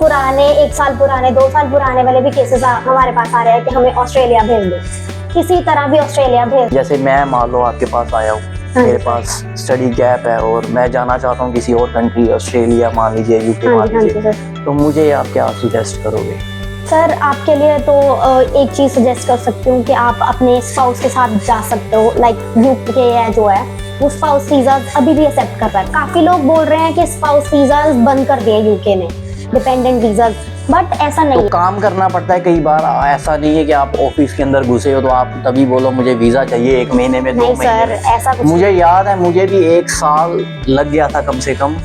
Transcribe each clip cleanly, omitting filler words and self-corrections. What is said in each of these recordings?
पुराने 1 साल पुराने 2 साल पुराने वाले भी केसेस हमारे पास आ रहे हैं कि हमें ऑस्ट्रेलिया भेज दो, किसी तरह भी ऑस्ट्रेलिया भेज। जैसे मैं मान लो आपके पास आया हूँ, मेरे पास स्टडी गैप है और मैं जाना चाहता हूँ किसी और कंट्री, ऑस्ट्रेलिया मान लीजिए, यूके मान लीजिए, तो मुझे आप क्या सजेस्ट करोगे? सर आपके लिए तो एक चीज सजेस्ट कर सकती हूँ कि आप अपने स्पाउस के साथ जा सकते हो। लाइक यूके है जो है वो स्पाउस वीजा अभी भी एक्सेप्ट कर रहा है। काफी लोग बोल रहे हैं कि स्पाउस वीजा बंद कर दिए यूके ने, डिपेंडेंट वीजा, बट ऐसा नहीं तो काम करना पड़ता है कई बार। ऐसा नहीं है कि आप ऑफिस के अंदर घुसे हो तो आप तभी बोलो मुझे वीजा चाहिए 1 महीने में, 2 महीने में। ऐसा कुछ मुझे याद है, मुझे भी 1 साल लग गया था कम से कम।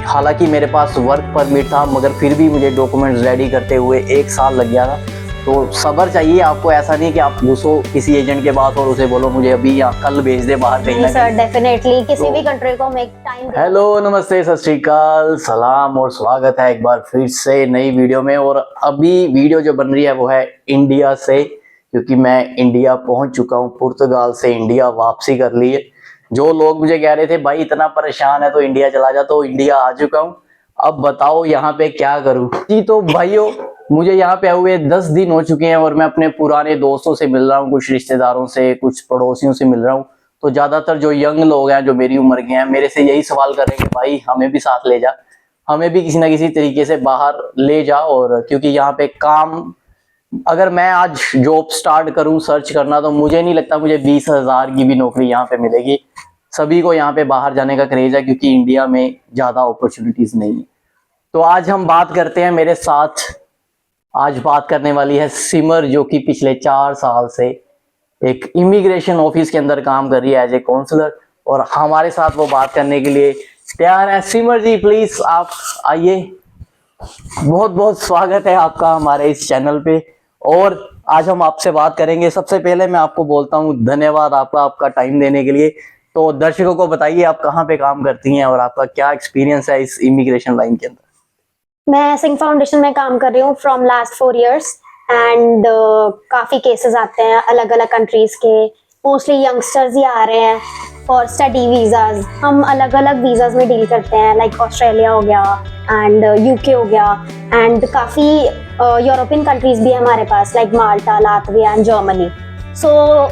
हालांकि मेरे पास वर्क परमिट था मगर फिर भी मुझे डॉक्यूमेंट्स रेडी करते हुए 1 साल लग गया था। तो सब्र चाहिए आपको। ऐसा नहीं कि आप घुसो किसी एजेंट के पास और उसे बोलो मुझे अभी या कल भेज दे बाहर कहीं ना सर डेफिनेटली किसी भी कंट्री को मेक टाइम। हेलो, नमस्ते, सत श्री अकाल, सलाम और स्वागत है एक बार फिर से नई वीडियो में। और अभी वीडियो जो बन रही है वो है इंडिया से, क्योंकि मैं इंडिया पहुंच चुका हूं। पुर्तगाल से इंडिया वापसी कर ली है। जो लोग मुझे कह रहे थे भाई इतना परेशान है तो इंडिया चला जा, तो इंडिया आ चुका हूं। अब बताओ यहाँ पे क्या करूं जी। तो भाइयों मुझे यहाँ पे हुए 10 दिन हो चुके हैं और मैं अपने पुराने दोस्तों से मिल रहा हूँ, कुछ रिश्तेदारों से, कुछ पड़ोसियों से मिल रहा हूँ। तो ज्यादातर जो यंग लोग हैं, जो मेरी उम्र के हैं, मेरे से यही सवाल कर रहे हैं कि भाई हमें भी साथ ले जा, हमें भी किसी ना किसी तरीके से बाहर ले जा। और क्योंकि यहाँ पे काम, अगर मैं आज जॉब स्टार्ट करूं सर्च करना, तो मुझे नहीं लगता मुझे 20,000 की भी नौकरी यहाँ पे मिलेगी। सभी को यहाँ पे बाहर जाने का क्रेज है क्योंकि इंडिया में ज्यादा अपॉर्चुनिटीज नहीं है। तो आज हम बात करते हैं, मेरे साथ आज बात करने वाली है सिमर, जो कि पिछले 4 साल से एक इमिग्रेशन ऑफिस के अंदर काम कर रही है एज ए काउंसलर। और हमारे साथ वो बात करने के लिए तैयार है। सिमर जी प्लीज आप आइए। बहुत बहुत स्वागत है आपका हमारे इस चैनल पे। और आज हम आपसे बात करेंगे। सबसे पहले मैं आपको बोलता हूँ धन्यवाद आपका टाइम देने के लिए। तो दर्शकों को बताइए आप कहाँ पे काम करती हैं और आपका क्या एक्सपीरियंस है इस इमिग्रेशन लाइन के अंदर? मैं सिंह फाउंडेशन में काम कर रही हूँ फ्रॉम लास्ट 4 years एंड काफी केसेस आते हैं अलग अलग कंट्रीज के। मोस्टली यंगस्टर्स ही आ रहे हैं फॉर स्टडी वीजाज। हम अलग अलग वीजाज में डील करते हैं, लाइक ऑस्ट्रेलिया हो गया एंड यूके हो गया एंड काफी यूरोपियन कंट्रीज भी है हमारे पास, like Malta, Latvia and Germany. So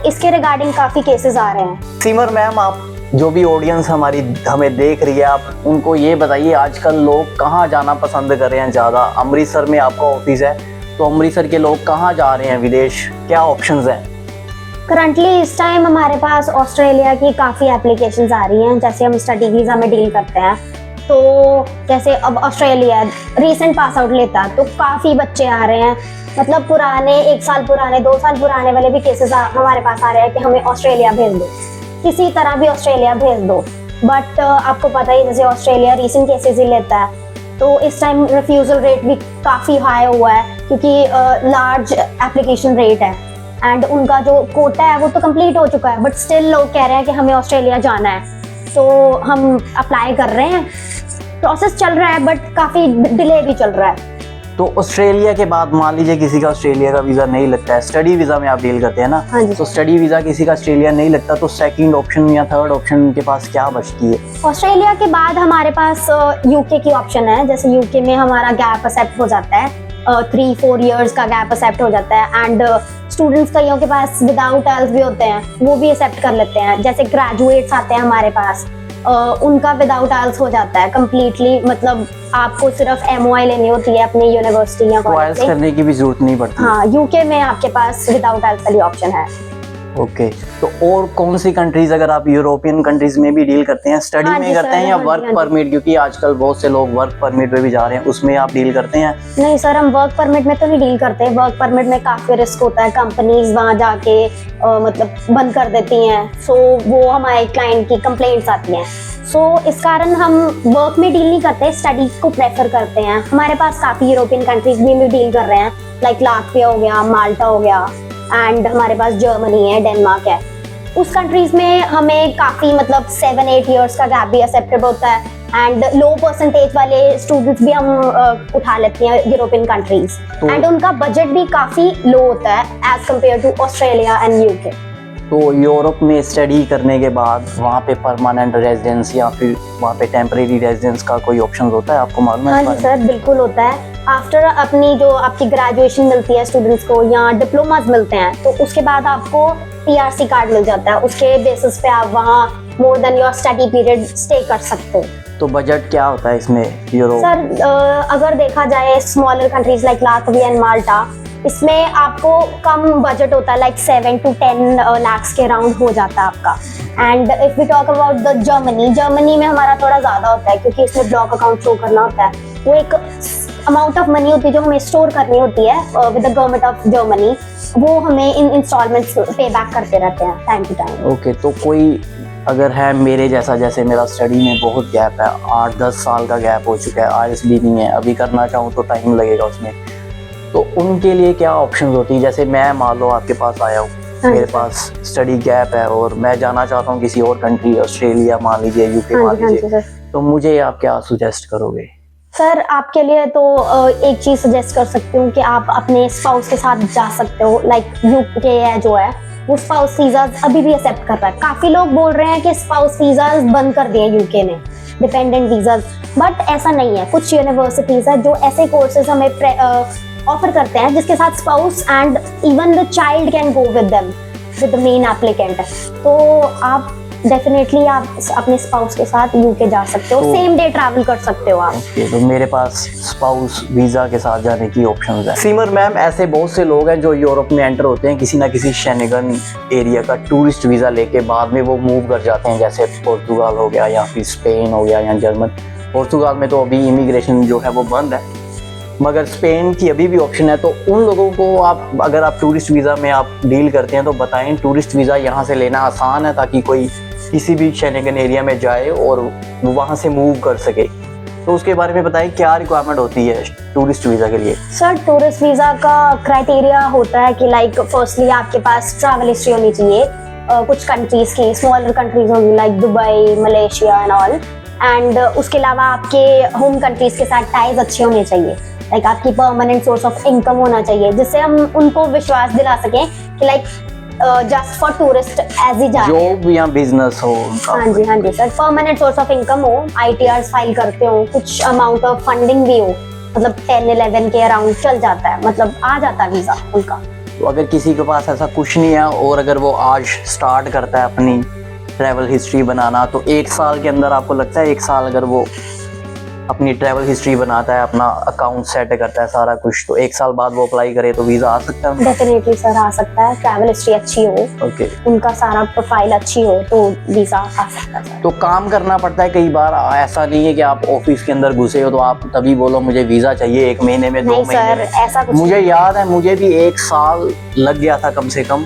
इसके रिगार्डिंग काफी केसेस आ रहे हैं। सिमर मैम, आप जो भी ऑडियंस हमारी हमें देख रही है, आप उनको ये बताइए आजकल लोग कहाँ जाना पसंद कर रहे हैं ज्यादा? अमृतसर में आपका ऑफिस है, तो अमृतसर के लोग कहाँ जा रहे हैं विदेश, क्या ऑप्शंस हैं? करंटली इस टाइम हमारे पास ऑस्ट्रेलिया की काफ़ी एप्लीकेशंस आ रही हैं। जैसे हम स्टडी वीज़ा में डील करते हैं, तो जैसे अब ऑस्ट्रेलिया रीसेंट पास आउट लेता तो काफ़ी बच्चे आ रहे हैं। मतलब पुराने 1 साल पुराने 2 साल पुराने वाले भी केसेस हमारे पास आ रहे हैं कि हमें ऑस्ट्रेलिया भेज दो, किसी तरह भी ऑस्ट्रेलिया भेज दो। बट आपको पता ही जैसे ऑस्ट्रेलिया रीसेंट केसेस ही लेता है, तो इस टाइम रिफ्यूजल रेट भी काफ़ी हाई हुआ है क्योंकि लार्ज एप्लीकेशन रेट है एंड उनका जो कोटा है वो तो कंप्लीट हो चुका है। बट स्टिल लोग कह रहे हैं कि हमें ऑस्ट्रेलिया जाना है, तो हम अप्लाई कर रहे हैं। प्रोसेस चल रहा है बट काफ़ी डिले भी चल रहा है। तो ऑस्ट्रेलिया के बाद मान लीजिए किसी का ऑस्ट्रेलिया का वीजा नहीं लगता है, स्टडी वीजा में आप डील करते हैं ना? हाँ जी। तो स्टडी वीजा किसी का ऑस्ट्रेलिया नहीं लगता, तो सेकंड ऑप्शन या थर्ड ऑप्शन के पास क्या बचती है? ऑस्ट्रेलिया के बाद हमारे पास यूके की ऑप्शन है। जैसे यूके में हमारा गैप एक्सेप्ट हो जाता है, 3-4 years का गैप एक्सेप्ट हो जाता है एंड स्टूडेंट्स कईयों के पास विदाउट IELTS भी होते हैं, वो भी एक्सेप्ट कर लेते हैं। जैसे ग्रेजुएट्स आते हैं हमारे पास, उनका विदाउट IELTS हो जाता है कम्प्लीटली। मतलब आपको सिर्फ MOI लेनी होती है अपनी यूनिवर्सिटी या कॉलेज से, करने की भी जरूरत नहीं पड़ती। हाँ, यूके में आपके पास विदाउट IELTS वाली ऑप्शन है। ओके, तो और कौन सी कंट्रीज, अगर आप यूरोपियन कंट्रीज में भी डील करते हैं, स्टडी में करते हैं या वर्क परमिट? क्योंकि आजकल बहुत से लोग वर्क परमिट पे भी जा रहे हैं, उसमें आप डील करते हैं? नहीं सर, हम वर्क परमिट में तो नहीं डील करते। वर्क परमिट में काफी रिस्क होता है, कंपनीज वहाँ जाके मतलब बंद कर देती हैं, सो वो हमारे क्लाइंट की कंप्लेंट्स आती हैं। सो इस कारण हम वर्क में डील नहीं करते, स्टडी को प्रेफर करते हैं। हमारे पास काफी यूरोपियन कंट्रीज में भी डील कर रहे हैं, लाइक लातविया हो गया, माल्टा हो गया एंड हमारे पास जर्मनी है, डेनमार्क है। उस कंट्रीज में हमें काफी मतलब 7-8 years का गैप भी एक्सेप्टेड होता है एंड लो परसेंटेज वाले स्टूडेंट्स भी हम उठा लेते हैं यूरोपियन कंट्रीज एंड उनका बजट भी काफी लो होता है as compared to Australia and UK. तो यूरोप में स्टडी करने के बाद वहाँ पे परमानेंट रेजिडेंस या फिर वहाँ पे टेम्परेरी रेजिडेंस का कोई ऑप्शन होता है, आपको मालूम है? हाँ जी सर, बिल्कुल होता है। आफ्टर अपनी जो आपकी ग्रेजुएशन मिलती है स्टूडेंट्स को या डिप्लोमास मिलते हैं, तो उसके बाद आपको पीआरसी कार्ड मिल जाता है। उसके बेसिस पे आप वहाँ more than your study period stay कर सकते हो। तो बजट क्या होता है इसमें यूरोप? सर अगर देखा जाए smaller countries like Latvia and Malta, इसमें आपको कम बजट होता है, लाइक 7 to 10 lakhs के अराउंड हो जाता है आपका। And if we talk about the Germany में हमारा थोड़ा ज़्यादा होता है, क्योंकि इसमें ब्लॉक अकाउंट शो करना होता है। वो एक अमाउंट ऑफ मनी होती है जो हमें स्टोर करनी होती है with the government of Germany, वो हमें इन इंस्टॉलमेंट्स पे बैक करते रहते हैं टाइम टू टाइम। ओके, तो कोई अगर है मेरे जैसा, जैसे मेरा स्टडी में बहुत गैप है, 8-10 साल का गैप हो चुका है, आईएलटीएस भी नहीं है, अभी करना चाहूँ तो टाइम लगेगा उसमें, तो उनके लिए क्या ऑप्शंस होती है? जैसे मैं मान लो आपके पास आया हूँ, मेरे पास स्टडी गैप है और मैं जाना चाहता हूँ किसी और कंट्री, ऑस्ट्रेलिया मान लीजिए, यूके मान लीजिए, तो मुझे आप क्या सजेस्ट करोगे? सर आपके लिए तो एक चीज सजेस्ट कर सकती हूँ कि आप अपने स्पाउस के साथ जा सकते हो। लाइक यूके है जो है वो स्पाउस वीजाज अभी भी एक्सेप्ट कर रहा है। काफी लोग बोल रहे हैं कि स्पाउस वीजाज बंद कर दिए यूके ने, डिपेंडेंट वीजाज, बट ऐसा नहीं है। कुछ यूनिवर्सिटीज है जो ऐसे कोर्सेज हमें ऑफर करते हैं जिसके साथ spouse and even the child can go with them, with the main applicant. तो आप डेफिनेटली आप अपने स्पाउस के साथ यूके जा सकते हो, सेम डे ट्रैवल कर सकते हो आप। ओके, तो मेरे पास स्पाउस वीज़ा के साथ जाने की ऑप्शंस है। सीमर मैम, ऐसे बहुत से लोग हैं जो यूरोप में एंटर होते हैं किसी ना किसी शेनेगन एरिया का टूरिस्ट वीज़ा लेके, बाद में वो मूव कर जाते हैं, जैसे पोर्तुगाल हो गया या फिर स्पेन हो गया या जर्मन। पोर्तुगाल में तो अभी इमिग्रेशन जो है वो बंद है, मगर स्पेन की अभी भी ऑप्शन है। तो उन लोगों को आप, अगर आप टूरिस्ट वीज़ा में आप डील करते हैं, तो बताएं टूरिस्ट वीज़ा यहाँ से लेना आसान है ताकि कोई किसी भी शेनेगन एरिया में जाए और वहाँ से मूव कर सके? तो उसके बारे में बताएं, क्या रिक्वायरमेंट होती है टूरिस्ट वीज़ा के लिए? सर टूरिस्ट वीज़ा का क्राइटेरिया होता है कि लाइक फर्स्टली आपके पास ट्रैवल हिस्ट्री होनी चाहिए कुछ कंट्रीज की, स्मॉलर कंट्रीज होंगी like Dubai, Malaysia and all. And उसके अलावा आपके होम कंट्रीज के साथ टाइज अच्छे होने चाहिए, लाइक आपकी परमानेंट सोर्स ऑफ इनकम होना चाहिए, जिससे हम उनको विश्वास दिला सकें कि like just for tourist as ही जा जॉब या बिजनेस हो उनका। हाँ जी sir, permanent source of income हो, आईटीआर्स फाइल करते हो, कुछ अमाउंट ऑफ फंडिंग भी हो, मतलब 10-11 के अराउंड चल जाता है, मतलब आ जाता है वीजा उनका। तो अगर किसी के पास ऐसा कुछ नहीं है और अगर वो आज स्टार्ट करता है अपनी ट्रैवल हिस्ट्री बनाना, तो 1 साल के अंदर आपको लगता है 1 साल अगर वो अपनी ट्रैवल हिस्ट्री बनाता है, अपना अकाउंट सेट करता है सारा कुछ, तो 1 साल बाद वो अप्लाई करे तो वीज़ा आ सकता है? डेफिनेटली सर आ सकता है, ट्रैवल हिस्ट्री अच्छी हो, ओके, उनका सारा प्रोफाइल अच्छी हो तो वीज़ा आ सकता है। तो काम करना पड़ता है कई बार, ऐसा नहीं है कि आप ऑफिस के अंदर घुसे हो तो आप तभी बोलो मुझे वीज़ा चाहिए 1 महीने में, 2 महीने सर, में। ऐसा कुछ मुझे याद है, मुझे भी 1 साल लग गया था कम से कम,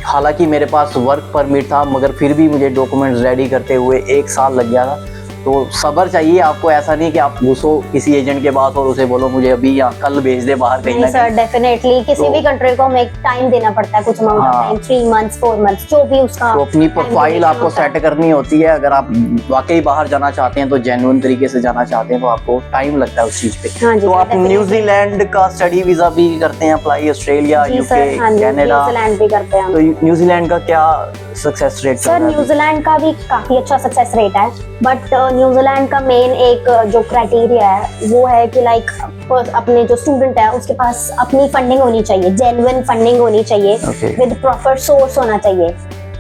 हालांकि मेरे पास वर्क परमिट था, मगर फिर भी मुझे डॉक्यूमेंट्स रेडी करते हुए 1 साल लग गया था। तो सब्र चाहिए आपको, ऐसा नहीं कि आप घुसो किसी एजेंट के पास और उसे बोलो मुझे अभी या कल भेज दे बाहर कहीं ना सर कहीं। डेफिनेटली किसी भी कंट्री को हमें टाइम देना पड़ता है, कुछ amount of time, 3 months 4 months जो भी उसका। तो अपनी प्रोफाइल आपको सेट करनी होती है, अगर आप वाकई बाहर जाना चाहते हैं तो जेन्युइन तरीके से जाना चाहते हैं तो आपको टाइम लगता है उस चीज पे। हाँ जी, तो आप न्यूजीलैंड का स्टडी वीजा भी करते हैं apply, Australia, UK, Canada? New Zealand भी करते हैं। तो न्यूजीलैंड का क्या सक्सेस रेट? सर न्यूजीलैंड का भी काफी अच्छा सक्सेस रेट है, बट न्यूजीलैंड का मेन एक जो क्राइटेरिया है वो है कि लाइक अपने जो स्टूडेंट है उसके पास अपनी फंडिंग होनी चाहिए, जेन्युइन फंडिंग होनी चाहिए, विद प्रॉपर सोर्स होना चाहिए,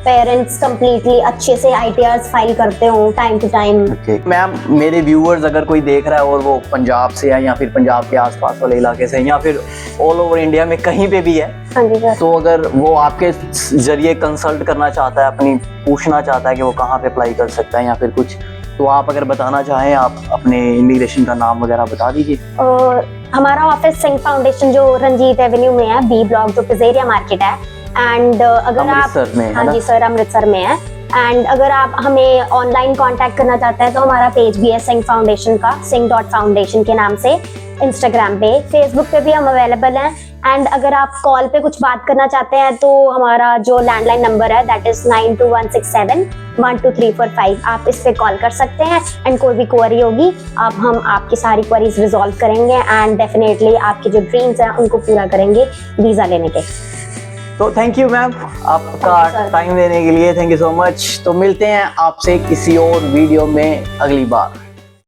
पेरेंट्स कंप्लीटली अच्छे से आईटीआर्स फाइल करते हो टाइम टू टाइम। मैम, मेरे व्यूअर्स अगर कोई देख रहा है और वो पंजाब से है या फिर पंजाब के आसपास वाले इलाके से या फिर ऑल ओवर इंडिया में कहीं पे भी है, हाँ जी सर, तो अगर वो आपके जरिए कंसल्ट करना चाहता है, अपनी पूछना चाहता है कि वो कहाँ पे अप्लाई कर सकता है या फिर कुछ, तो आप अगर बताना चाहें, आप अपने इमिग्रेशन का नाम वगैरह बता दीजिए। हमारा ऑफिस सिंह फाउंडेशन जो रंजीत एवेन्यू में है, बी ब्लॉक जो पिज़ेरिया मार्केट है, एंड अगर आप, हाँ जी सर, अमृतसर में है। एंड अगर आप हमें ऑनलाइन कांटेक्ट करना चाहते हैं तो हमारा पेज भी है सिंह फाउंडेशन का, singh.foundation के नाम से, इंस्टाग्राम पे, फेसबुक पे भी हम अवेलेबल हैं। एंड अगर आप कॉल पे कुछ बात करना चाहते हैं तो हमारा जो लैंडलाइन नंबर है दैट इज 9216712345, आप इस पे कॉल कर सकते हैं। एंड कोई भी क्वेरी होगी हम आपकी सारी क्वेरीज रिजॉल्व करेंगे एंड डेफिनेटली आपके जो ड्रीम्स हैं उनको पूरा करेंगे वीजा लेने के। तो थैंक यू मैम आपका टाइम देने के लिए, थैंक यू सो मच। तो मिलते हैं आपसे किसी और वीडियो में अगली बार।